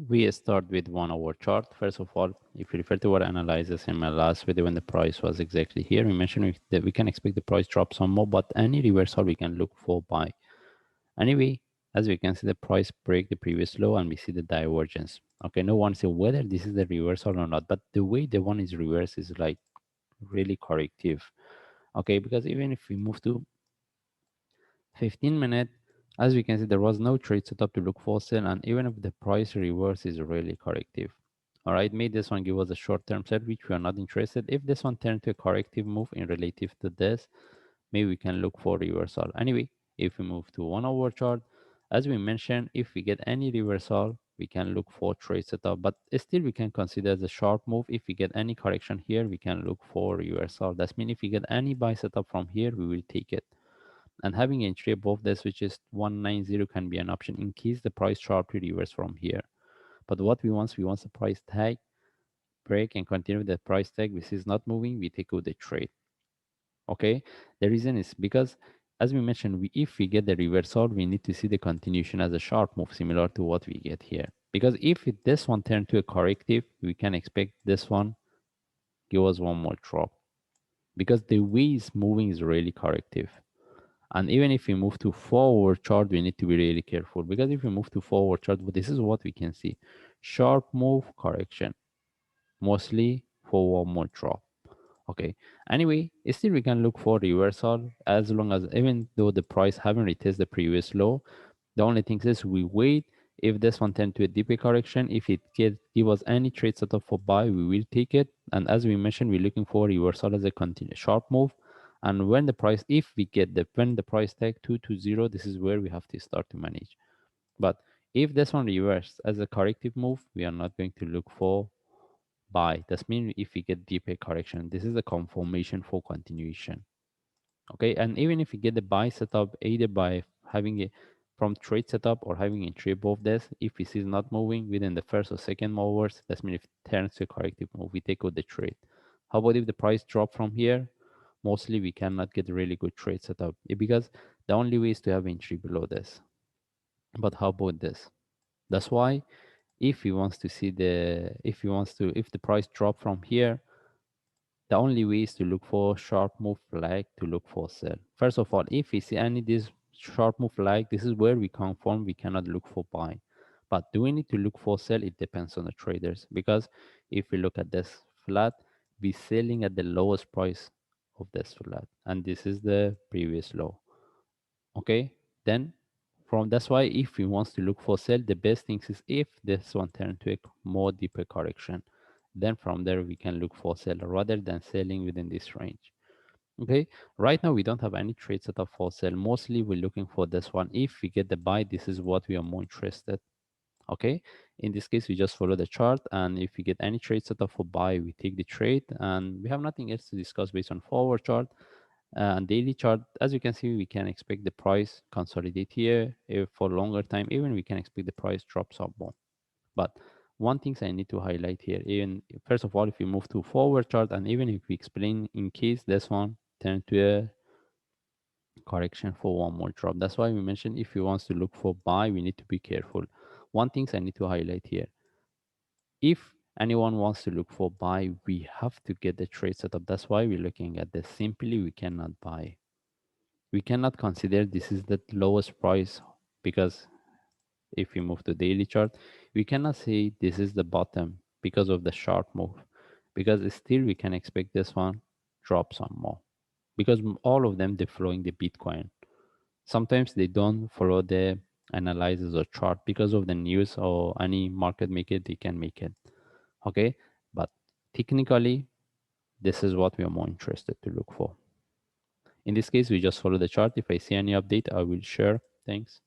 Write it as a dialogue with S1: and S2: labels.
S1: We start with 1 hour chart. First of all, if you refer to our analysis in my last video when the price was exactly here, we mentioned that we can expect the price drop some more, but any reversal we can look for buy. Anyway, as we can see, the price break the previous low and we see the divergence. Okay, no one say whether this is the reversal or not, but the way the one is reversed is like really corrective. Okay, because even if we move to 15 minute, as we can see, there was no trade setup to look for sell, and even if the price reverse is really corrective. All right, may this one give us a short-term sell, which we are not interested. If this one turn to a corrective move in relative to this, maybe we can look for reversal. Anyway, if we move to 1 hour chart, as we mentioned, if we get any reversal, we can look for trade setup, but still we can consider the sharp move. If we get any correction here, we can look for reversal. That means if we get any buy setup from here, we will take it. And having entry above this, which is 190, can be an option in case the price sharply reverse from here. But what we want the price tag break and continue the price tag. This is not moving, we take out the trade. Okay, the reason is because, as we mentioned, if we get the reversal, we need to see the continuation as a sharp move similar to what we get here. Because if this one turn to a corrective, we can expect this one give us one more drop, because the way it's moving is really corrective. And even if we move to forward chart, we need to be really careful, because if we move to forward chart, but this is what we can see: sharp move, correction, mostly for one more drop. Okay. Anyway, still we can look for reversal, as long as, even though the price haven't retested the previous low, the only thing is we wait. If this one tend to a deeper correction, if it give us any trade setup for buy, we will take it. And as we mentioned, we're looking for reversal as a continuous sharp move. And when the price, if we get the when the price tag 220, this is where we have to start to manage. But if this one reversed as a corrective move, we are not going to look for buy. That means if we get deeper correction, this is a confirmation for continuation. Okay, and even if you get the buy setup, either by having a from trade setup or having a trade above this, if it is not moving within the first or second movers, that means if it turns to a corrective move, we take out the trade. How about if the price drop from here? Mostly we cannot get a really good trade setup, because the only way is to have entry below this. But how about this? That's why if he wants to see the if the price drop from here, the only way is to look for sharp move flag to look for sell. First of all, if we see any this sharp move flag, this is where we confirm we cannot look for buy. But do we need to look for sell? It depends on the traders, because if we look at this flat, we selling at the lowest price of this flat, and this is the previous low. Okay, then from that's why if we wants to look for sell, the best things is if this one turn to a more deeper correction, then from there we can look for sell rather than selling within this range. Okay, right now we don't have any trade set up for sell. Mostly we're looking for this one. If we get the buy, this is what we are more interested. Okay, in this case we just follow the chart, and if we get any trade set up for buy, we take the trade, and we have nothing else to discuss based on forward chart. And daily chart, as you can see, we can expect the price consolidate here. If for longer time, even we can expect the price drop some more. But one thing I need to highlight here, even first of all, if we move to forward chart, and even if we explain in case this one turn to a correction for one more drop, that's why we mentioned if we wants to look for buy, we need to be careful. One thing I need to highlight here: if anyone wants to look for buy, we have to get the trade setup. That's why we're looking at this. Simply, we cannot buy. We cannot consider this is the lowest price, because if we move to daily chart, we cannot say this is the bottom because of the sharp move, because still we can expect this one drop some more, because all of them they're following the Bitcoin. Sometimes they don't follow the analysis or chart because of the news or any market maker they can make it. Okay, but technically this is what we are more interested to look for. In this case, we just follow the chart. If I see any update, I will share. Thanks.